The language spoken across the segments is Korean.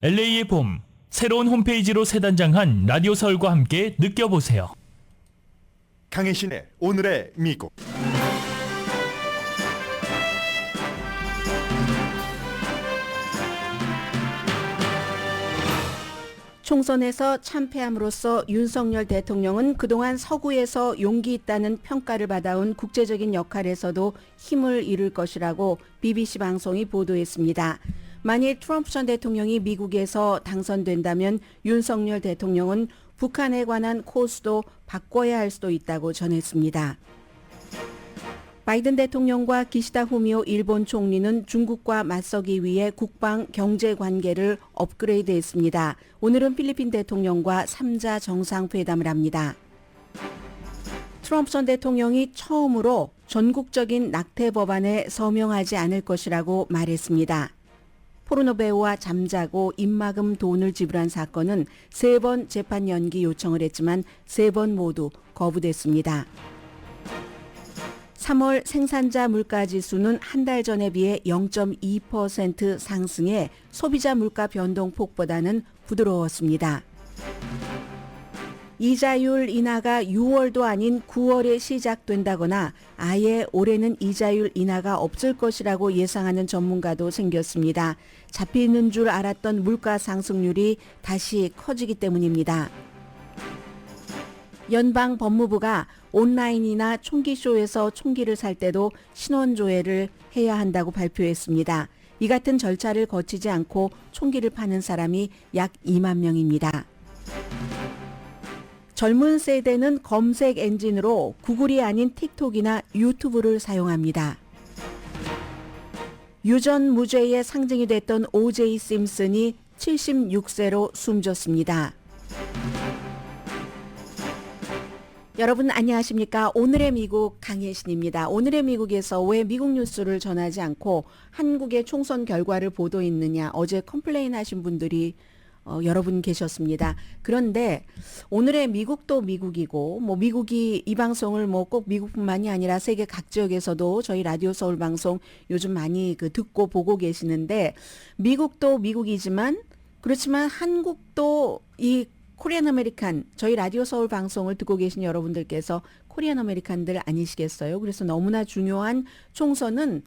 LA의 봄, 새로운 홈페이지로 새 단장한 라디오 서울과 함께 느껴보세요. 강혜신의 오늘의 미국. 총선에서 참패함으로써 윤석열 대통령은 그동안 서구에서 용기 있다는 평가를 받아온 국제적인 역할에서도 힘을 잃을 것이라고 BBC 방송이 보도했습니다. 만일 트럼프 전 대통령이 미국에서 당선된다면 윤석열 대통령은 북한에 관한 코스도 바꿔야 할 수도 있다고 전했습니다. 바이든 대통령과 기시다 후미오 일본 총리는 중국과 맞서기 위해 국방 경제 관계를 업그레이드했습니다. 오늘은 필리핀 대통령과 3자 정상회담을 합니다. 트럼프 전 대통령이 처음으로 전국적인 낙태 법안에 서명하지 않을 것이라고 말했습니다. 포르노 배우와 잠자고 입막음 돈을 지불한 사건은 3번 재판 연기 요청을 했지만 3번 모두 거부됐습니다. 3월 생산자 물가지수는 한 달 전에 비해 0.2% 상승해 소비자 물가 변동폭보다는 부드러웠습니다. 이자율 인하가 6월도 아닌 9월에 시작된다거나 아예 올해는 이자율 인하가 없을 것이라고 예상하는 전문가도 생겼습니다. 잡히는 줄 알았던 물가 상승률이 다시 커지기 때문입니다. 연방 법무부가 온라인이나 총기쇼에서 총기를 살 때도 신원조회를 해야 한다고 발표했습니다. 이 같은 절차를 거치지 않고 총기를 파는 사람이 약 2만 명입니다. 젊은 세대는 검색 엔진으로 구글이 아닌 틱톡이나 유튜브를 사용합니다. 유전 무죄의 상징이 됐던 O.J. 심슨이 76세로 숨졌습니다. 여러분 안녕하십니까? 오늘의 미국 강혜신입니다. 오늘의 미국에서 왜 미국 뉴스를 전하지 않고 한국의 총선 결과를 보도했느냐 어제 컴플레인 하신 분들이 여러분 계셨습니다. 그런데 오늘의 미국도 미국이고 미국이 이 방송을 꼭 미국뿐만이 아니라 세계 각 지역에서도 저희 라디오 서울 방송 요즘 많이 듣고 보고 계시는데 미국도 미국이지만 그렇지만 한국도 이 코리안 아메리칸 저희 라디오 서울 방송을 듣고 계신 여러분들께서 코리안 아메리칸들 아니시겠어요? 그래서 너무나 중요한 총선은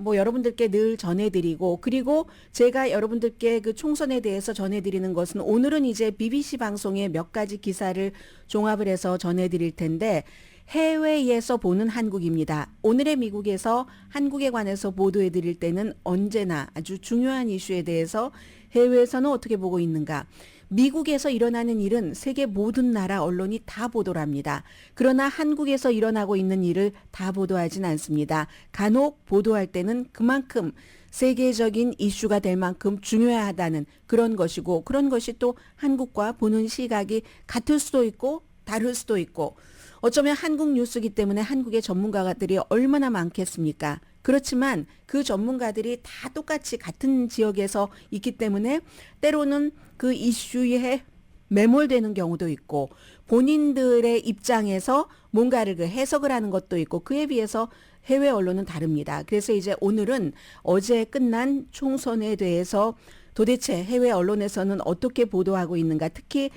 여러분들께 늘 전해드리고 그리고 제가 여러분들께 그 총선에 대해서 전해드리는 것은 오늘은 이제 BBC 방송의 몇 가지 기사를 종합을 해서 전해드릴 텐데 해외에서 보는 한국입니다. 오늘의 미국에서 한국에 관해서 보도해드릴 때는 언제나 아주 중요한 이슈에 대해서 해외에서는 어떻게 보고 있는가 미국에서 일어나는 일은 세계 모든 나라 언론이 다 보도를 합니다. 그러나 한국에서 일어나고 있는 일을 다 보도하진 않습니다. 간혹 보도할 때는 그만큼 세계적인 이슈가 될 만큼 중요하다는 그런 것이고 그런 것이 또 한국과 보는 시각이 같을 수도 있고 다를 수도 있고 어쩌면 한국 뉴스이기 때문에 한국의 전문가들이 얼마나 많겠습니까? 그렇지만 그 전문가들이 다 똑같이 같은 지역에서 있기 때문에 때로는 그 이슈에 매몰되는 경우도 있고 본인들의 입장에서 뭔가를 해석을 하는 것도 있고 그에 비해서 해외 언론은 다릅니다. 그래서 이제 오늘은 어제 끝난 총선에 대해서 도대체 해외 언론에서는 어떻게 보도하고 있는가 특히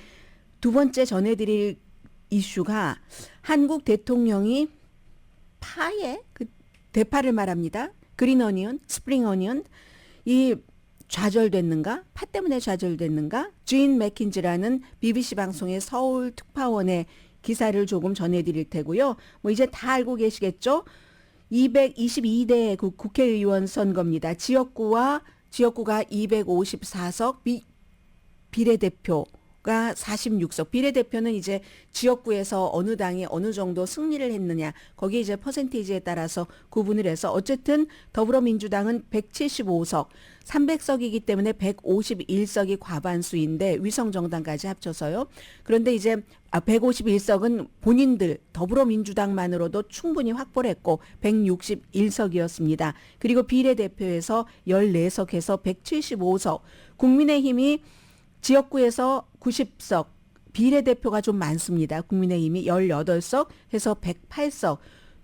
두 번째 전해드릴 이슈가 한국 대통령이 파에 대파를 말합니다. 그린 어니언, 스프링 어니언 이 좌절됐는가? 파 때문에 좌절됐는가? 주인 맥킨지라는 BBC 방송의 서울 특파원의 기사를 조금 전해드릴 테고요. 이제 다 알고 계시겠죠? 222대 국회의원 선거입니다. 지역구가 254석, 비례대표가 46석. 비례대표는 이제 지역구에서 어느 당이 어느 정도 승리를 했느냐. 거기에 이제 퍼센테이지에 따라서 구분을 해서 어쨌든 더불어민주당은 175석, 300석이기 때문에 151석이 과반수인데 위성정당까지 합쳐서요. 그런데 이제 151석은 본인들 더불어민주당만으로도 충분히 확보를 했고 161석이었습니다. 그리고 비례대표에서 14석에서 175석. 국민의힘이 지역구에서 90석, 비례대표가 좀 많습니다. 국민의힘이 18석 해서 108석.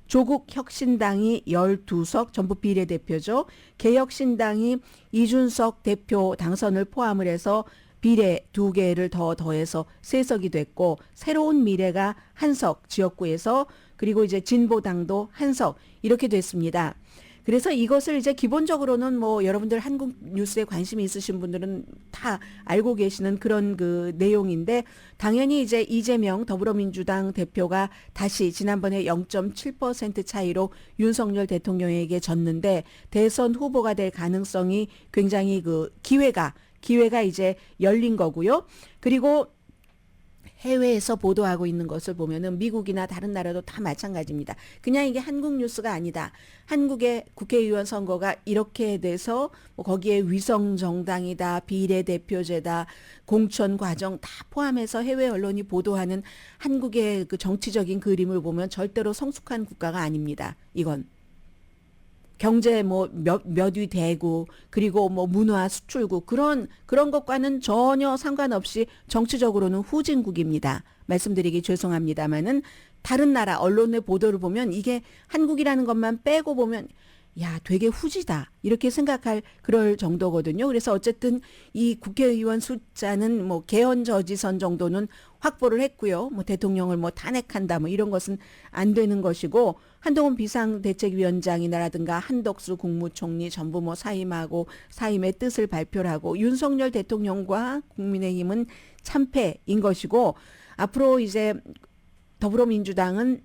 조국 혁신당이 12석 전부 비례대표죠. 개혁신당이 이준석 대표 당선을 포함을 해서 비례 2개를 더해서 3석이 됐고 새로운 미래가 1석 지역구에서 그리고 이제 진보당도 1석 이렇게 됐습니다. 그래서 이것을 이제 기본적으로는 뭐 여러분들 한국 뉴스에 관심이 있으신 분들은 다 알고 계시는 그런 그 내용인데 당연히 이제 이재명 더불어민주당 대표가 다시 지난번에 0.7% 차이로 윤석열 대통령에게 졌는데 대선 후보가 될 가능성이 굉장히 그 기회가 이제 열린 거고요. 그리고 해외에서 보도하고 있는 것을 보면은 미국이나 다른 나라도 다 마찬가지입니다. 그냥 이게 한국 뉴스가 아니다. 한국의 국회의원 선거가 이렇게 돼서 뭐 거기에 위성 정당이다, 비례대표제다, 공천 과정 다 포함해서 해외 언론이 보도하는 한국의 그 정치적인 그림을 보면 절대로 성숙한 국가가 아닙니다. 이건. 경제 뭐 몇 위 대국 그리고 뭐 문화 수출국 그런 것과는 전혀 상관없이 정치적으로는 후진국입니다. 말씀드리기 죄송합니다만은 다른 나라 언론의 보도를 보면 이게 한국이라는 것만 빼고 보면 야 되게 후지다 이렇게 생각할 그럴 정도거든요. 그래서 어쨌든 이 국회의원 숫자는 뭐 개헌 저지선 정도는 확보를 했고요. 뭐 대통령을 뭐 탄핵한다 뭐 이런 것은 안 되는 것이고 한동훈 비상대책위원장이라든가 한덕수 국무총리 전부 뭐 사임하고 사임의 뜻을 발표를 하고 윤석열 대통령과 국민의힘은 참패인 것이고 앞으로 이제 더불어민주당은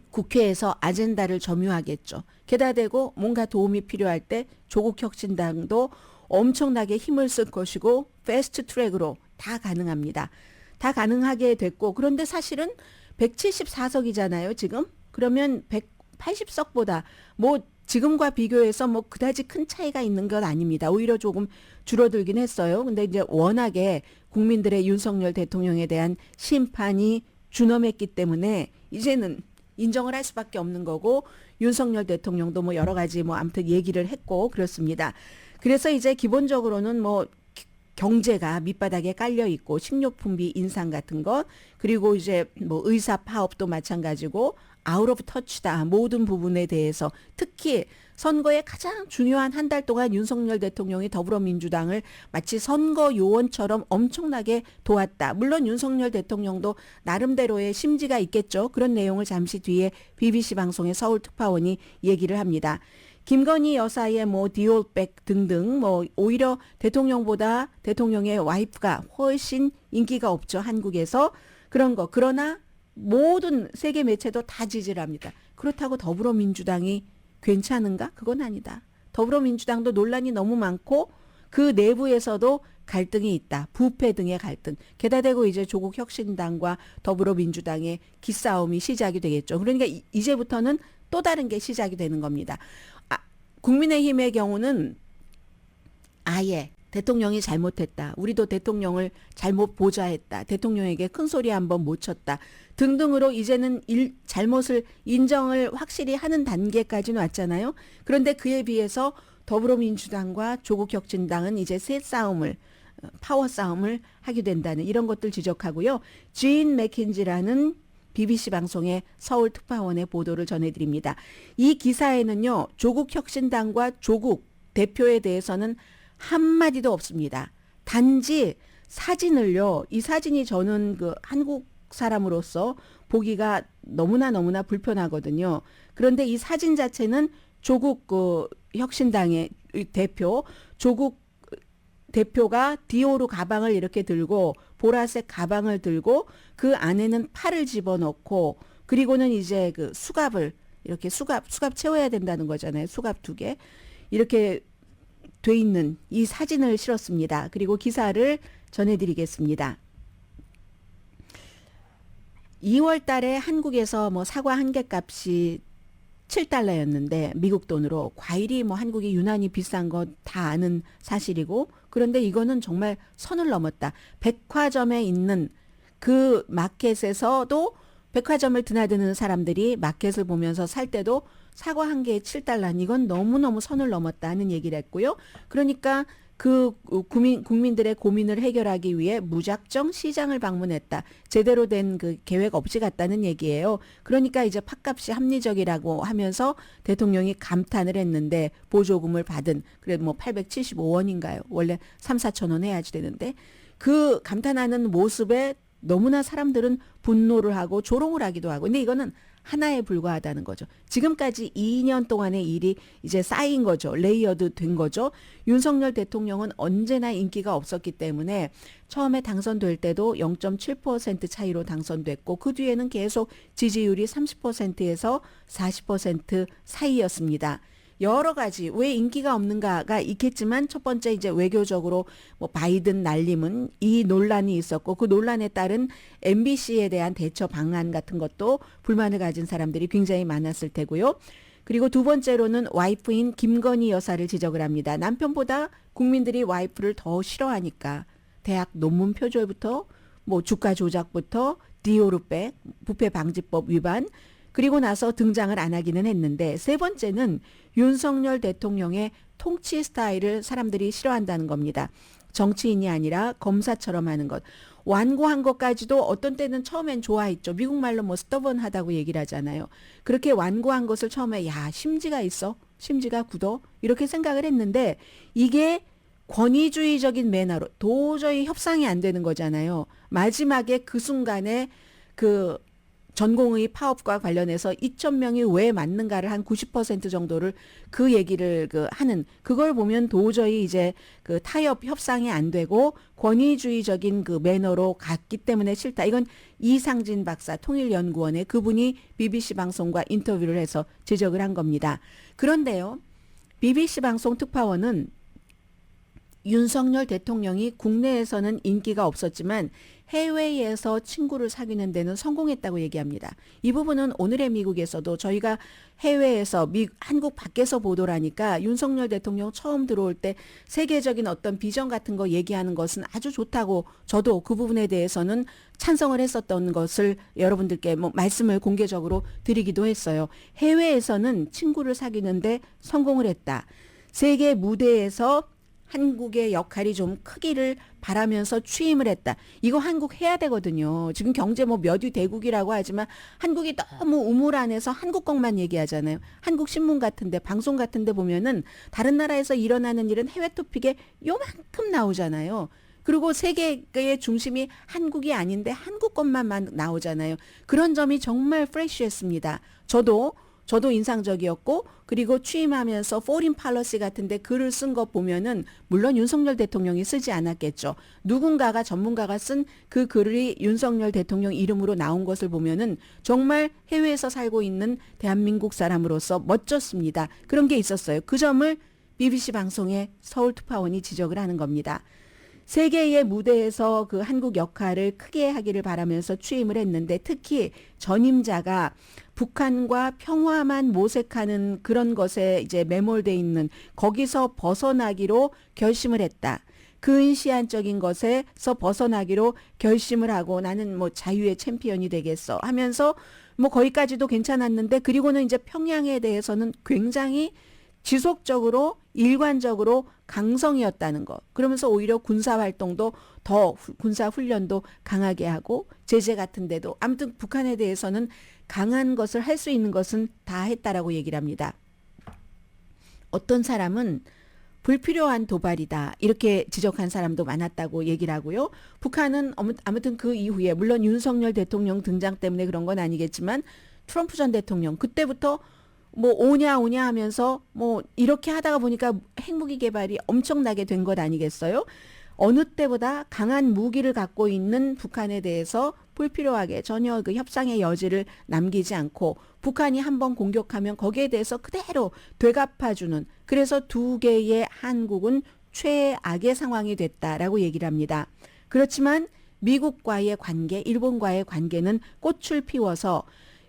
국회에서 아젠다를 점유하겠죠. 게다 대고 뭔가 도움이 필요할 때 조국 혁신당도 엄청나게 힘을 쓸 것이고 패스트 트랙으로 다 가능합니다. 다 가능하게 됐고 그런데 사실은 174석이잖아요, 지금. 그러면 180석보다 뭐 지금과 비교해서 뭐 그다지 큰 차이가 있는 건 아닙니다. 오히려 조금 줄어들긴 했어요. 근데 이제 워낙에 국민들의 윤석열 대통령에 대한 심판이 준엄했기 때문에 이제는 인정을 할 수밖에 없는 거고 윤석열 대통령도 뭐 여러 가지 뭐 아무튼 얘기를 했고 그렇습니다. 그래서 이제 기본적으로는 뭐 경제가 밑바닥에 깔려 있고 식료품비 인상 같은 것 그리고 이제 뭐 의사 파업도 마찬가지고 아웃 오브 터치다 모든 부분에 대해서 특히 선거에 가장 중요한 한 달 동안 윤석열 대통령이 더불어민주당을 마치 선거 요원처럼 엄청나게 도왔다. 물론 윤석열 대통령도 나름대로의 심지가 있겠죠. 그런 내용을 잠시 뒤에 BBC 방송의 서울특파원이 얘기를 합니다. 김건희 여사의 뭐 디올백 등등 뭐 오히려 대통령보다 대통령의 와이프가 훨씬 인기가 없죠. 한국에서. 그런 거. 그러나 모든 세계 매체도 다 지지를 합니다. 그렇다고 더불어민주당이 괜찮은가? 그건 아니다. 더불어민주당도 논란이 너무 많고 그 내부에서도 갈등이 있다. 부패 등의 갈등. 게다 대고 이제 조국 혁신당과 더불어민주당의 기싸움이 시작이 되겠죠. 그러니까 이제부터는 또 다른 게 시작이 되는 겁니다. 국민의힘의 경우는 아예 대통령이 잘못했다. 우리도 대통령을 잘못 보좌했다. 대통령에게 큰 소리 한번 못 쳤다. 등등으로 이제는 잘못을 인정을 확실히 하는 단계까지는 왔잖아요. 그런데 그에 비해서 더불어민주당과 조국혁신당은 이제 파워 싸움을 하게 된다는 이런 것들 지적하고요. 지인 맥킨지라는 BBC 방송의 서울 특파원의 보도를 전해드립니다. 이 기사에는요. 조국혁신당과 조국 대표에 대해서는 한마디도 없습니다. 단지 사진을요. 이 사진이 저는 그 한국 사람으로서 보기가 너무나 불편하거든요. 그런데 이 사진 자체는 조국 혁신당의 대표, 조국 대표가 디오르 가방을 이렇게 들고 보라색 가방을 들고 그 안에는 팔을 집어넣고 그리고는 이제 그 수갑을 이렇게 수갑 채워야 된다는 거잖아요. 수갑 2개. 이렇게 돼 있는 이 사진을 실었습니다. 그리고 기사를 전해드리겠습니다. 2월 달에 한국에서 뭐 사과 한 개 값이 7달러였는데 미국 돈으로 과일이 뭐 한국이 유난히 비싼 거 다 아는 사실이고 그런데 이거는 정말 선을 넘었다. 백화점에 있는 그 마켓에서도 백화점을 드나드는 사람들이 마켓을 보면서 살 때도 사과 한 개에 7달러 이건 너무너무 선을 넘었다는 얘기를 했고요. 그러니까 그 국민들의 고민을 해결하기 위해 무작정 시장을 방문했다. 제대로 된 그 계획 없이 갔다는 얘기예요. 그러니까 이제 팥값이 합리적이라고 하면서 대통령이 감탄을 했는데 보조금을 받은 그래도 뭐 875원인가요? 원래 3, 4천 원 해야지 되는데 그 감탄하는 모습에 너무나 사람들은 분노를 하고 조롱을 하기도 하고. 근데 이거는 하나에 불과하다는 거죠. 지금까지 2년 동안의 일이 이제 쌓인 거죠. 레이어드 된 거죠. 윤석열 대통령은 언제나 인기가 없었기 때문에 처음에 당선될 때도 0.7% 차이로 당선됐고 그 뒤에는 계속 지지율이 30%에서 40% 사이였습니다. 여러 가지 왜 인기가 없는가가 있겠지만 첫 번째 이제 외교적으로 뭐 바이든 날림은 이 논란이 있었고 그 논란에 따른 MBC에 대한 대처 방안 같은 것도 불만을 가진 사람들이 굉장히 많았을 테고요. 그리고 두 번째로는 와이프인 김건희 여사를 지적을 합니다. 남편보다 국민들이 와이프를 더 싫어하니까 대학 논문 표절부터 뭐 주가 조작부터 디오르백, 부패 방지법 위반 그리고 나서 등장을 안 하기는 했는데 세 번째는 윤석열 대통령의 통치 스타일을 사람들이 싫어한다는 겁니다. 정치인이 아니라 검사처럼 하는 것. 완고한 것까지도 어떤 때는 처음엔 좋아했죠. 미국 말로 뭐 스터번하다고 얘기를 하잖아요. 그렇게 완고한 것을 처음에 야 심지가 있어? 심지가 굳어? 이렇게 생각을 했는데 이게 권위주의적인 매너로 도저히 협상이 안 되는 거잖아요. 마지막에 그 순간에 그 전공의 파업과 관련해서 2,000명이 왜 맞는가를 한 90% 정도를 그 얘기를 하는 그걸 보면 도저히 이제 그 타협 협상이 안 되고 권위주의적인 그 매너로 갔기 때문에 싫다. 이건 이상진 박사 통일연구원의 그분이 BBC 방송과 인터뷰를 해서 지적을 한 겁니다. 그런데요. BBC 방송 특파원은 윤석열 대통령이 국내에서는 인기가 없었지만 해외에서 친구를 사귀는 데는 성공했다고 얘기합니다. 이 부분은 오늘의 미국에서도 저희가 해외에서 한국 밖에서 보도를 하니까 윤석열 대통령 처음 들어올 때 세계적인 어떤 비전 같은 거 얘기하는 것은 아주 좋다고 저도 그 부분에 대해서는 찬성을 했었던 것을 여러분들께 뭐 말씀을 공개적으로 드리기도 했어요. 해외에서는 친구를 사귀는데 성공을 했다. 세계 무대에서 한국의 역할이 좀 크기를 바라면서 취임을 했다. 이거 한국 해야 되거든요. 지금 경제 뭐 몇 위 대국이라고 하지만 한국이 너무 우물 안에서 한국 것만 얘기하잖아요. 한국 신문 같은데 방송 같은데 보면은 다른 나라에서 일어나는 일은 해외 토픽에 요만큼 나오잖아요. 그리고 세계의 중심이 한국이 아닌데 한국 것만 나오잖아요. 그런 점이 정말 프레시했습니다. 저도 인상적이었고 그리고 취임하면서 포린 팔러시 같은데 글을 쓴 거 보면은 물론 윤석열 대통령이 쓰지 않았겠죠. 누군가가 전문가가 쓴 그 글이 윤석열 대통령 이름으로 나온 것을 보면은 정말 해외에서 살고 있는 대한민국 사람으로서 멋졌습니다. 그런 게 있었어요. 그 점을 BBC 방송의 서울 특파원이 지적을 하는 겁니다. 세계의 무대에서 그 한국 역할을 크게 하기를 바라면서 취임을 했는데 특히 전임자가 북한과 평화만 모색하는 그런 것에 이제 매몰돼 있는 거기서 벗어나기로 결심을 했다. 근시안적인 것에서 벗어나기로 결심을 하고 나는 뭐 자유의 챔피언이 되겠어 하면서 뭐 거기까지도 괜찮았는데 그리고는 이제 평양에 대해서는 굉장히 지속적으로 일관적으로 강성이었다는 것. 그러면서 오히려 군사활동도 더 군사훈련도 강하게 하고 제재 같은 데도 아무튼 북한에 대해서는 강한 것을 할 수 있는 것은 다 했다라고 얘기를 합니다. 어떤 사람은 불필요한 도발이다 이렇게 지적한 사람도 많았다고 얘기를 하고요. 북한은 아무튼 그 이후에 물론 윤석열 대통령 등장 때문에 그런 건 아니겠지만 트럼프 전 대통령 그때부터 뭐 오냐 하면서 뭐 이렇게 하다가 보니까 핵무기 개발이 엄청나게 된 것 아니겠어요? 어느 때보다 강한 무기를 갖고 있는 북한에 대해서 불필요하게 전혀 그 협상의 여지를 남기지 않고 북한이 한번 공격하면 거기에 대해서 그대로 되갚아주는 그래서 두 개의 한국은 최악의 상황이 됐다라고 얘기를 합니다. 그렇지만 미국과의 관계, 일본과의 관계는 꽃을 피워서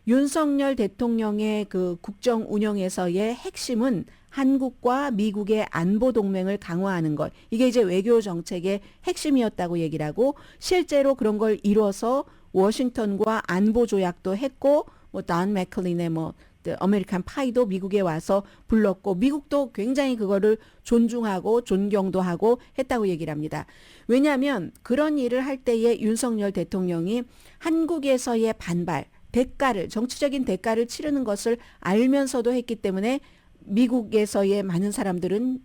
윤석열 대통령의 그 국정 운영에서의 핵심은 한국과 미국의 안보 동맹을 강화하는 것. 이게 이제 외교 정책의 핵심이었다고 얘기를 하고 실제로 그런 걸 이뤄서 워싱턴과 안보 조약도 했고 뭐 던 맥클린의 뭐 아메리칸 파이도 미국에 와서 불렀고 미국도 굉장히 그거를 존중하고 존경도 하고 했다고 얘기를 합니다. 왜냐하면 그런 일을 할 때에 윤석열 대통령이 한국에서의 반발, 대가를 정치적인 대가를 치르는 것을 알면서도 했기 때문에 미국에서의 많은 사람들은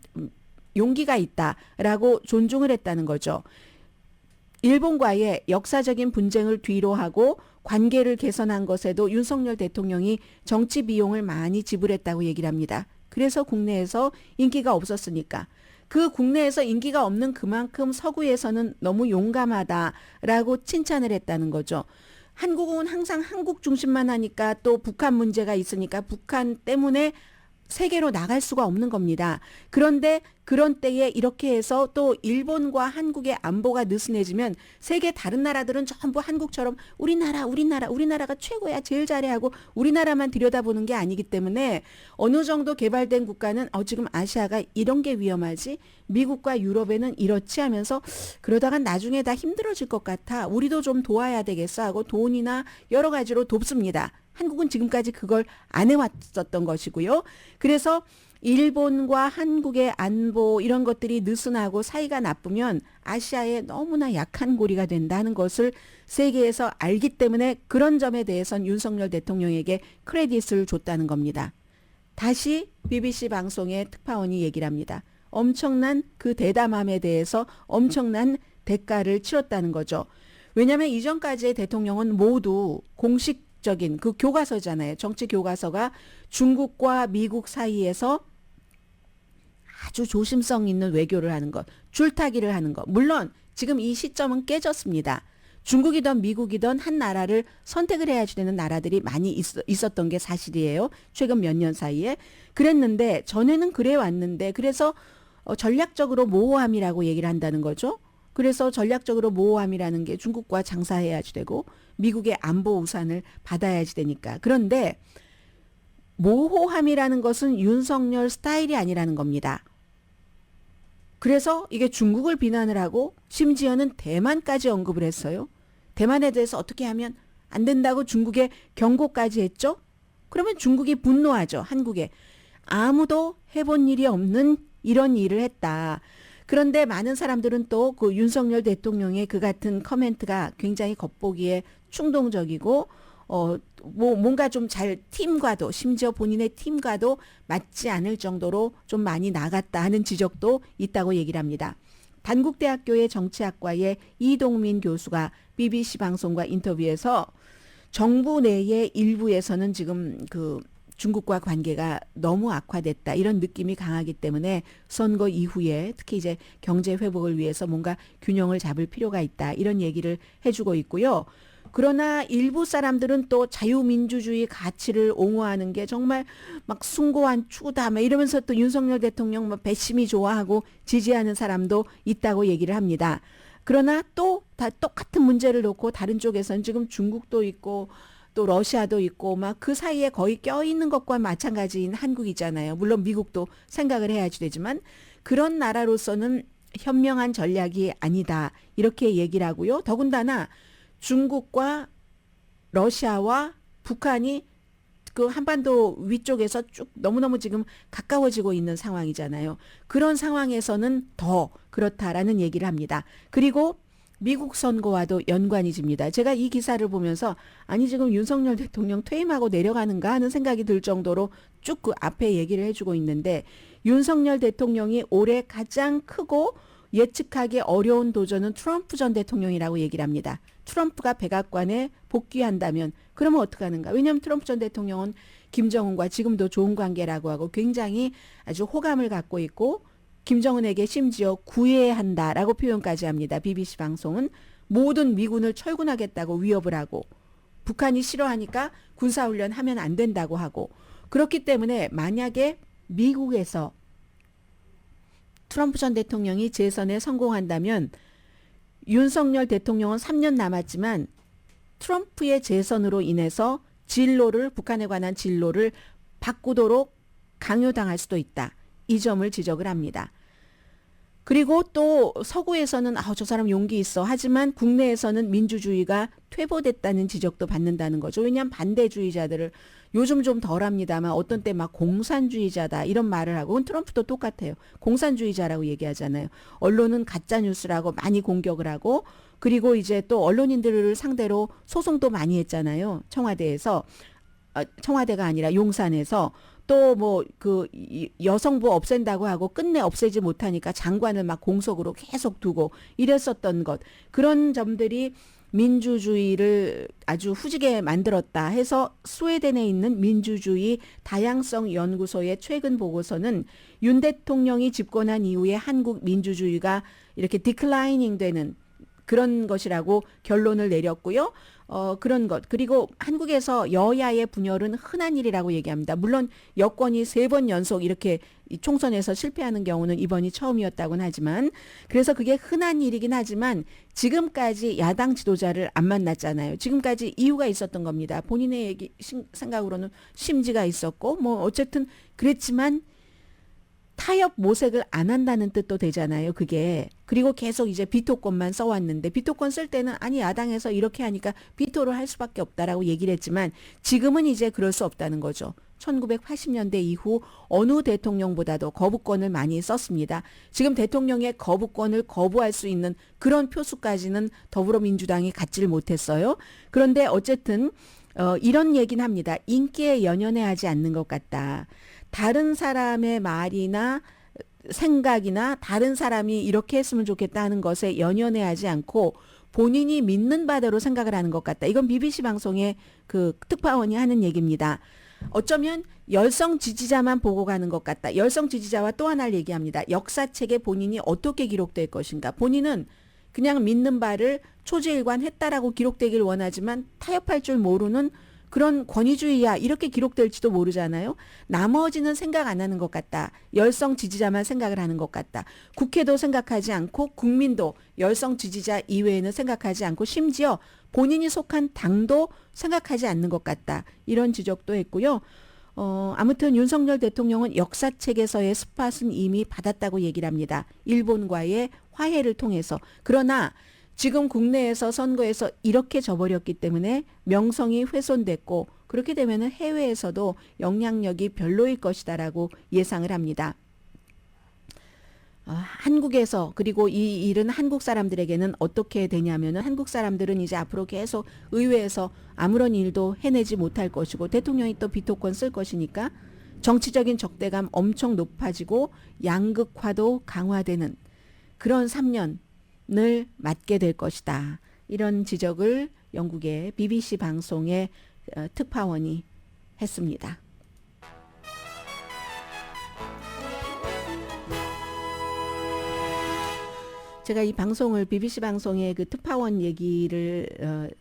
용기가 있다라고 존중을 했다는 거죠. 일본과의 역사적인 분쟁을 뒤로하고 관계를 개선한 것에도 윤석열 대통령이 정치 비용을 많이 지불했다고 얘기를 합니다. 그래서 국내에서 인기가 없었으니까. 그 국내에서 인기가 없는 그만큼 서구에서는 너무 용감하다라고 칭찬을 했다는 거죠. 한국은 항상 한국 중심만 하니까 또 북한 문제가 있으니까 북한 때문에 세계로 나갈 수가 없는 겁니다. 그런데 그런 때에 이렇게 해서 또 일본과 한국의 안보가 느슨해지면 세계 다른 나라들은 전부 한국처럼 우리나라가 최고야, 제일 잘해 하고 우리나라만 들여다보는 게 아니기 때문에 어느 정도 개발된 국가는 지금 아시아가 이런 게 위험하지? 미국과 유럽에는 이렇지 하면서 그러다가 나중에 다 힘들어질 것 같아. 우리도 좀 도와야 되겠어 하고 돈이나 여러 가지로 돕습니다. 한국은 지금까지 그걸 안 해왔었던 것이고요. 그래서 일본과 한국의 안보 이런 것들이 느슨하고 사이가 나쁘면 아시아에 너무나 약한 고리가 된다는 것을 세계에서 알기 때문에 그런 점에 대해선 윤석열 대통령에게 크레딧을 줬다는 겁니다. 다시 BBC 방송의 특파원이 얘기를 합니다. 엄청난 그 대담함에 대해서 엄청난 대가를 치렀다는 거죠. 왜냐하면 이전까지의 대통령은 모두 공식적인 그 교과서잖아요. 정치 교과서가 중국과 미국 사이에서 아주 조심성 있는 외교를 하는 것, 줄타기를 하는 것. 물론 지금 이 시점은 깨졌습니다. 중국이든 미국이든 한 나라를 선택을 해야지 되는 나라들이 많이 있었던 게 사실이에요. 최근 몇 년 사이에. 그랬는데 전에는 그래 왔는데 그래서 전략적으로 모호함이라고 얘기를 한다는 거죠. 그래서 전략적으로 모호함이라는 게 중국과 장사해야지 되고 미국의 안보 우산을 받아야지 되니까. 그런데 모호함이라는 것은 윤석열 스타일이 아니라는 겁니다. 그래서 이게 중국을 비난을 하고 심지어는 대만까지 언급을 했어요. 대만에 대해서 어떻게 하면 안 된다고 중국에 경고까지 했죠. 그러면 중국이 분노하죠. 한국에. 아무도 해본 일이 없는 이런 일을 했다. 그런데 많은 사람들은 또 그 윤석열 대통령의 그 같은 커멘트가 굉장히 겉보기에 충동적이고 뭔가 좀 잘 팀과도 심지어 본인의 팀과도 맞지 않을 정도로 좀 많이 나갔다 하는 지적도 있다고 얘기를 합니다. 단국대학교의 정치학과의 이동민 교수가 BBC 방송과 인터뷰에서 정부 내의 일부에서는 지금 그 중국과 관계가 너무 악화됐다 이런 느낌이 강하기 때문에 선거 이후에 특히 이제 경제 회복을 위해서 뭔가 균형을 잡을 필요가 있다 이런 얘기를 해주고 있고요. 그러나 일부 사람들은 또 자유민주주의 가치를 옹호하는 게 정말 막 숭고한 추구다 막 이러면서 또 윤석열 대통령 뭐 배심이 좋아하고 지지하는 사람도 있다고 얘기를 합니다. 그러나 또 다 똑같은 문제를 놓고 다른 쪽에서는 지금 중국도 있고 또 러시아도 있고 막 그 사이에 거의 껴있는 것과 마찬가지인 한국이잖아요. 물론 미국도 생각을 해야지 되지만 그런 나라로서는 현명한 전략이 아니다. 이렇게 얘기를 하고요. 더군다나 중국과 러시아와 북한이 그 한반도 위쪽에서 쭉 너무너무 지금 가까워지고 있는 상황이잖아요. 그런 상황에서는 더 그렇다라는 얘기를 합니다. 그리고 미국 선거와도 연관이 집니다. 제가 이 기사를 보면서 아니 지금 윤석열 대통령 퇴임하고 내려가는가 하는 생각이 들 정도로 쭉 그 앞에 얘기를 해주고 있는데 윤석열 대통령이 올해 가장 크고 예측하기 어려운 도전은 트럼프 전 대통령이라고 얘기를 합니다. 트럼프가 백악관에 복귀한다면 그러면 어떡하는가? 왜냐하면 트럼프 전 대통령은 김정은과 지금도 좋은 관계라고 하고 굉장히 아주 호감을 갖고 있고 김정은에게 심지어 구애한다라고 표현까지 합니다. BBC 방송은 모든 미군을 철군하겠다고 위협을 하고 북한이 싫어하니까 군사훈련 하면 안 된다고 하고 그렇기 때문에 만약에 미국에서 트럼프 전 대통령이 재선에 성공한다면 윤석열 대통령은 3년 남았지만 트럼프의 재선으로 인해서 진로를 북한에 관한 진로를 바꾸도록 강요당할 수도 있다. 이 점을 지적을 합니다. 그리고 또 서구에서는 저 사람 용기 있어. 하지만 국내에서는 민주주의가 퇴보됐다는 지적도 받는다는 거죠. 왜냐하면 반대주의자들을 요즘 좀 덜합니다만 어떤 때 막 공산주의자다 이런 말을 하고, 그건 트럼프도 똑같아요. 공산주의자라고 얘기하잖아요. 언론은 가짜뉴스라고 많이 공격을 하고, 그리고 이제 또 언론인들을 상대로 소송도 많이 했잖아요. 청와대에서. 청와대가 아니라 용산에서. 또 뭐 그 여성부 없앤다고 하고 끝내 없애지 못하니까 장관을 막 공석으로 계속 두고 이랬었던 것. 그런 점들이 민주주의를 아주 후지게 만들었다 해서 스웨덴에 있는 민주주의 다양성 연구소의 최근 보고서는 윤 대통령이 집권한 이후에 한국 민주주의가 이렇게 디클라이닝 되는 그런 것이라고 결론을 내렸고요. 그런 것. 그리고 한국에서 여야의 분열은 흔한 일이라고 얘기합니다. 물론 여권이 3번 연속 이렇게 총선에서 실패하는 경우는 이번이 처음이었다고는 하지만, 그래서 그게 흔한 일이긴 하지만 지금까지 야당 지도자를 안 만났잖아요. 지금까지 이유가 있었던 겁니다. 본인의 생각으로는 심지가 있었고 뭐 어쨌든 그랬지만 타협 모색을 안 한다는 뜻도 되잖아요, 그게. 그리고 계속 이제 비토권만 써왔는데, 비토권 쓸 때는 아니 야당에서 이렇게 하니까 비토를 할 수밖에 없다라고 얘기를 했지만 지금은 이제 그럴 수 없다는 거죠. 1980년대 이후 어느 대통령보다도 거부권을 많이 썼습니다. 지금 대통령의 거부권을 거부할 수 있는 그런 표수까지는 더불어민주당이 갖지를 못했어요. 그런데 어쨌든 이런 얘기는 합니다. 인기에 연연해하지 않는 것 같다. 다른 사람의 말이나 생각이나 다른 사람이 이렇게 했으면 좋겠다 하는 것에 연연해하지 않고 본인이 믿는 바대로 생각을 하는 것 같다. 이건 BBC 방송의 그 특파원이 하는 얘기입니다. 어쩌면 열성 지지자만 보고 가는 것 같다. 열성 지지자와 또 하나를 얘기합니다. 역사책에 본인이 어떻게 기록될 것인가. 본인은 그냥 믿는 바를 초지일관했다라고 기록되길 원하지만 타협할 줄 모르는 그런 권위주의야 이렇게 기록될지도 모르잖아요. 나머지는 생각 안 하는 것 같다. 열성 지지자만 생각을 하는 것 같다. 국회도 생각하지 않고 국민도 열성 지지자 이외에는 생각하지 않고 심지어 본인이 속한 당도 생각하지 않는 것 같다. 이런 지적도 했고요. 아무튼 윤석열 대통령은 역사책에서의 스팟은 이미 받았다고 얘기를 합니다. 일본과의 화해를 통해서. 그러나 지금 국내에서 선거에서 이렇게 져버렸기 때문에 명성이 훼손됐고 그렇게 되면 해외에서도 영향력이 별로일 것이다라고 예상을 합니다. 한국에서 그리고 이 일은 한국 사람들에게는 어떻게 되냐면은 한국 사람들은 이제 앞으로 계속 의회에서 아무런 일도 해내지 못할 것이고 대통령이 또 비토권 쓸 것이니까 정치적인 적대감 엄청 높아지고 양극화도 강화되는 그런 3년 을 맞게 될 것이다. 이런 지적을 영국의 BBC 방송의 특파원이 했습니다. 제가 이 방송을 BBC 방송의 그 특파원 얘기를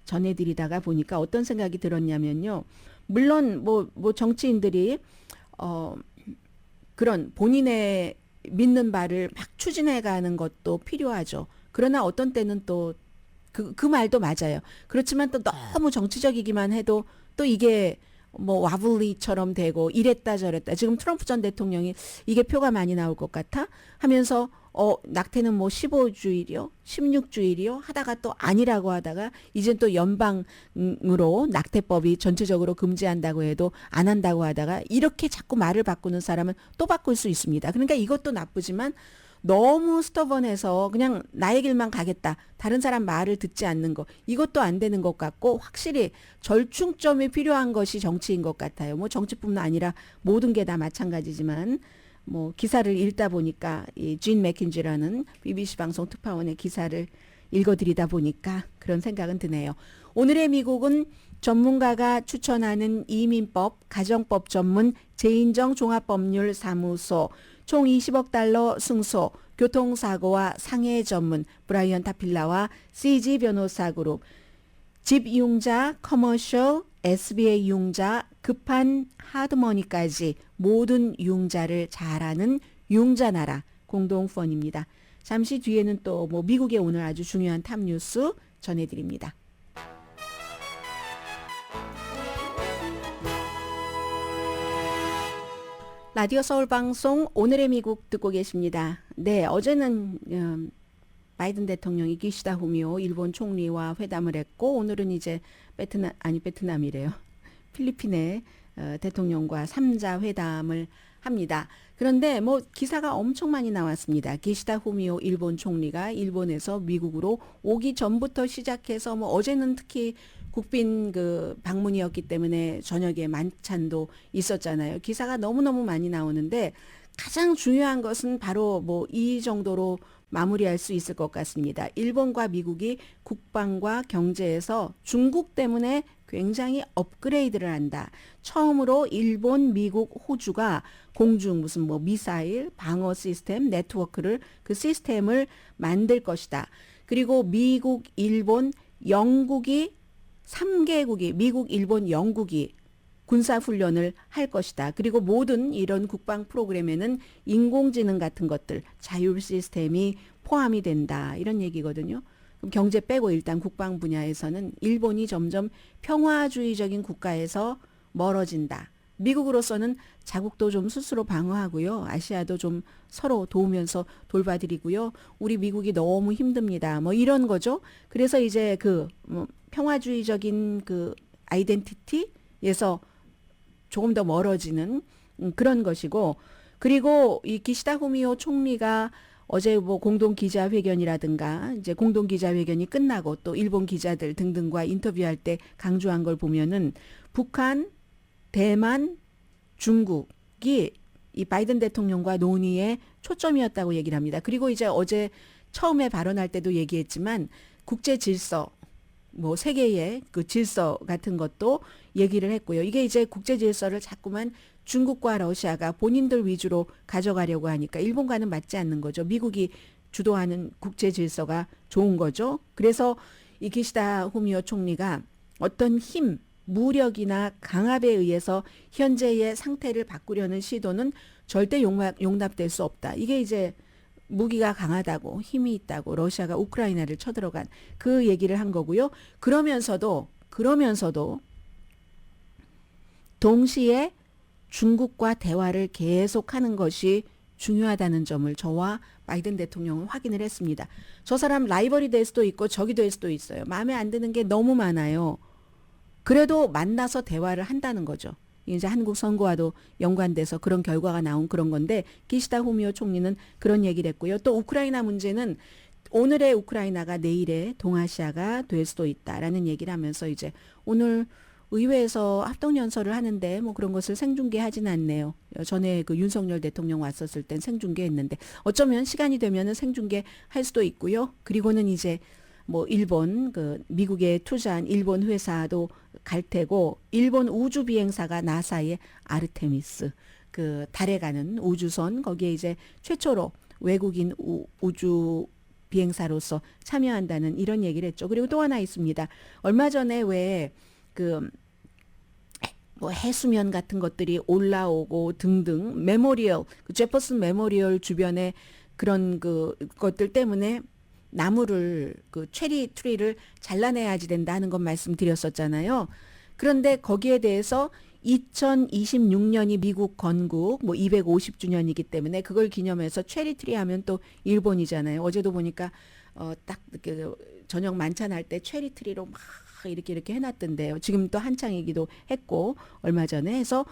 전해드리다가 보니까 어떤 생각이 들었냐면요. 물론 뭐 정치인들이 그런 본인의 믿는 바를 막 추진해가는 것도 필요하죠. 그러나 어떤 때는 또 그 말도 맞아요. 그렇지만 또 너무 정치적이기만 해도 또 이게 뭐 와블리처럼 되고 이랬다 저랬다. 지금 트럼프 전 대통령이 이게 표가 많이 나올 것 같아 하면서 낙태는 뭐 15주일이요? 16주일이요? 하다가 또 아니라고 하다가 이젠 또 연방으로 낙태법이 전체적으로 금지한다고 해도 안 한다고 하다가 이렇게 자꾸 말을 바꾸는 사람은 또 바꿀 수 있습니다. 그러니까 이것도 나쁘지만 너무 스터번해서 그냥 나의 길만 가겠다. 다른 사람 말을 듣지 않는 거. 이것도 안 되는 것 같고 확실히 절충점이 필요한 것이 정치인 것 같아요. 뭐 정치뿐만 아니라 모든 게 다 마찬가지지만 뭐 기사를 읽다 보니까 이 진 맥킨지라는 BBC 방송 특파원의 기사를 읽어드리다 보니까 그런 생각은 드네요. 오늘의 미국은 전문가가 추천하는 이민법, 가정법 전문 재인정 종합법률사무소 총 20억 달러 승소, 교통사고와 상해 전문 브라이언 타필라와 CG 변호사 그룹, 집 이용자, 커머셜, SBA 이용자, 급한 하드머니까지 모든 이용자를 잘하는 융자나라 공동펀입니다. 잠시 뒤에는 또 뭐 미국의 오늘 아주 중요한 탑뉴스 전해드립니다. 라디오 서울 방송 오늘의 미국 듣고 계십니다. 네, 어제는 바이든 대통령이 기시다 후미오 일본 총리와 회담을 했고 오늘은 이제 베트남이래요. 필리핀의 대통령과 3자 회담을 합니다. 그런데 뭐 기사가 엄청 많이 나왔습니다. 기시다 후미오 일본 총리가 일본에서 미국으로 오기 전부터 시작해서 뭐 어제는 특히 국빈 그 방문이었기 때문에 저녁에 만찬도 있었잖아요. 기사가 너무너무 많이 나오는데 가장 중요한 것은 바로 뭐 이 정도로 마무리할 수 있을 것 같습니다. 일본과 미국이 국방과 경제에서 중국 때문에 굉장히 업그레이드를 한다. 처음으로 일본, 미국, 호주가 공중 무슨 뭐 미사일, 방어 시스템, 네트워크를 그 시스템을 만들 것이다. 그리고 미국, 일본, 영국이 3개국이 미국, 일본, 영국이 군사훈련을 할 것이다. 그리고 모든 이런 국방 프로그램에는 인공지능 같은 것들, 자율 시스템이 포함이 된다. 이런 얘기거든요. 그럼 경제 빼고 일단 국방 분야에서는 일본이 점점 평화주의적인 국가에서 멀어진다. 미국으로서는 자국도 좀 스스로 방어하고요. 아시아도 좀 서로 도우면서 돌봐드리고요. 우리 미국이 너무 힘듭니다. 뭐 이런 거죠. 그래서 이제 그 평화주의적인 그 아이덴티티에서 조금 더 멀어지는 그런 것이고, 그리고 이 기시다 후미오 총리가 어제 뭐 공동 기자회견이라든가 이제 공동 기자회견이 끝나고 또 일본 기자들 등등과 인터뷰할 때 강조한 걸 보면은 북한, 대만, 중국이 이 바이든 대통령과 논의의 초점이었다고 얘기를 합니다. 그리고 이제 어제 처음에 발언할 때도 얘기했지만 국제 질서, 뭐 세계의 그 질서 같은 것도 얘기를 했고요. 이게 이제 국제 질서를 자꾸만 중국과 러시아가 본인들 위주로 가져가려고 하니까 일본과는 맞지 않는 거죠. 미국이 주도하는 국제 질서가 좋은 거죠. 그래서 이 기시다 후미오 총리가 어떤 힘, 무력이나 강압에 의해서 현재의 상태를 바꾸려는 시도는 절대 용납될 수 없다. 이게 이제 무기가 강하다고 힘이 있다고 러시아가 우크라이나를 쳐들어간 그 얘기를 한 거고요. 그러면서도 동시에 중국과 대화를 계속하는 것이 중요하다는 점을 저와 바이든 대통령은 확인을 했습니다. 저 사람 라이벌이 될 수도 있고 적이 될 수도 있어요. 마음에 안 드는 게 너무 많아요. 그래도 만나서 대화를 한다는 거죠. 이제 한국 선거와도 연관돼서 그런 결과가 나온 그런 건데 기시다 후미오 총리는 그런 얘기를 했고요. 또 우크라이나 문제는 오늘의 우크라이나가 내일의 동아시아가 될 수도 있다라는 얘기를 하면서 이제 오늘 의회에서 합동연설을 하는데 뭐 그런 것을 생중계하지는 않네요. 전에 그 윤석열 대통령 왔었을 땐 생중계했는데 어쩌면 시간이 되면은 생중계할 수도 있고요. 그리고는 이제 뭐 일본 그 미국에 투자한 일본 회사도 갈 테고 일본 우주 비행사가 나사의 아르테미스 그 달에 가는 우주선 거기에 이제 최초로 외국인 우주 비행사로서 참여한다는 이런 얘기를 했죠. 그리고 또 하나 있습니다. 얼마 전에 왜 그 뭐 해수면 같은 것들이 올라오고 등등 메모리얼 그 제퍼슨 메모리얼 주변에 그런 그 것들 때문에 나무를 그 체리 트리를 잘라내야지 된다는 건 말씀드렸었잖아요. 그런데 거기에 대해서 2026년이 미국 건국 뭐 250주년이기 때문에 그걸 기념해서 체리 트리 하면 또 일본이잖아요. 어제도 보니까 딱 그 저녁 만찬할 때 체리 트리로 막 이렇게 해놨던데요. 지금 또 한창이기도 했고 얼마 전에 해서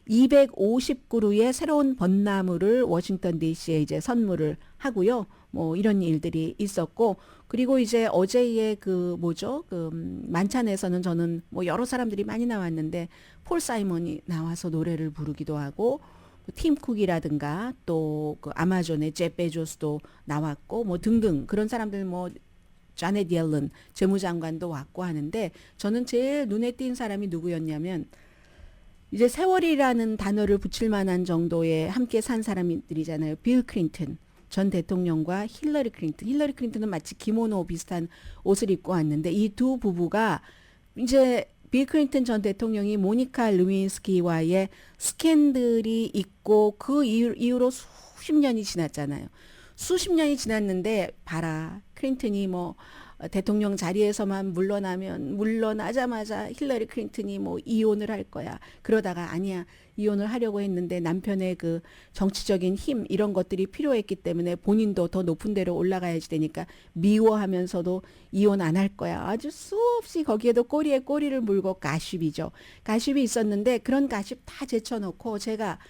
250그루의 새로운 벚나무를 워싱턴 DC에 이제 선물을 하고요. 뭐 이런 일들이 있었고 그리고 이제 어제의 그 뭐죠? 그 만찬에서는 저는 뭐 여러 사람들이 많이 나왔는데 폴 사이먼이 나와서 노래를 부르기도 하고 팀 쿡이라든가 또 그 아마존의 제 베조스도 나왔고 뭐 등등 그런 사람들 뭐 자넷 옐런 재무장관도 왔고 하는데 저는 제일 눈에 띈 사람이 누구였냐면 이제 세월이라는 단어를 붙일 만한 정도의 함께 산 사람들이잖아요. 빌 클린턴 전 대통령과 힐러리 클린턴. 힐러리 클린턴은 마치 기모노 비슷한 옷을 입고 왔는데 이 두 부부가 이제 빌 클린턴 전 대통령이 모니카 루인스키와의 스캔들이 있고 그 이후로 수십 년이 지났잖아요. 수십 년이 지났는데 봐라 클린턴이 뭐 대통령 자리에서만 물러나자마자 힐러리 클린턴이 뭐 이혼을 할 거야. 그러다가 아니야. 이혼을 하려고 했는데 남편의 그 정치적인 힘 이런 것들이 필요했기 때문에 본인도 더 높은 데로 올라가야지 되니까 미워하면서도 이혼 안 할 거야. 아주 수없이 거기에도 꼬리에 꼬리를 물고 가십이죠. 가십이 있었는데 그런 가십 다 제쳐놓고 제가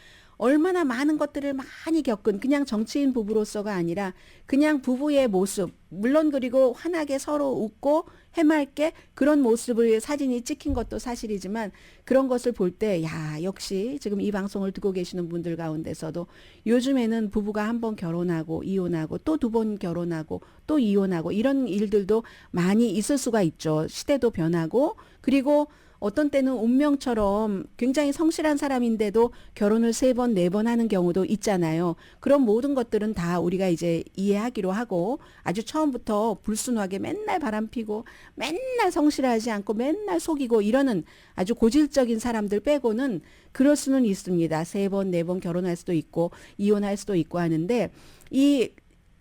얼마나 많은 것들을 많이 겪은 그냥 정치인 부부로서가 아니라 그냥 부부의 모습, 물론 그리고 환하게 서로 웃고 해맑게 그런 모습을 사진이 찍힌 것도 사실이지만 그런 것을 볼 때 야, 역시 지금 이 방송을 듣고 계시는 분들 가운데서도 요즘에는 부부가 한 번 결혼하고 이혼하고 또 두 번 결혼하고 또 이혼하고 이런 일들도 많이 있을 수가 있죠. 시대도 변하고 그리고 어떤 때는 운명처럼 굉장히 성실한 사람인데도 결혼을 3번, 4번 하는 경우도 있잖아요. 그런 모든 것들은 다 우리가 이제 이해하기로 하고 아주 처음부터 불순하게 맨날 바람피고 맨날 성실하지 않고 맨날 속이고 이러는 아주 고질적인 사람들 빼고는 그럴 수는 있습니다. 3번, 4번 결혼할 수도 있고 이혼할 수도 있고 하는데 이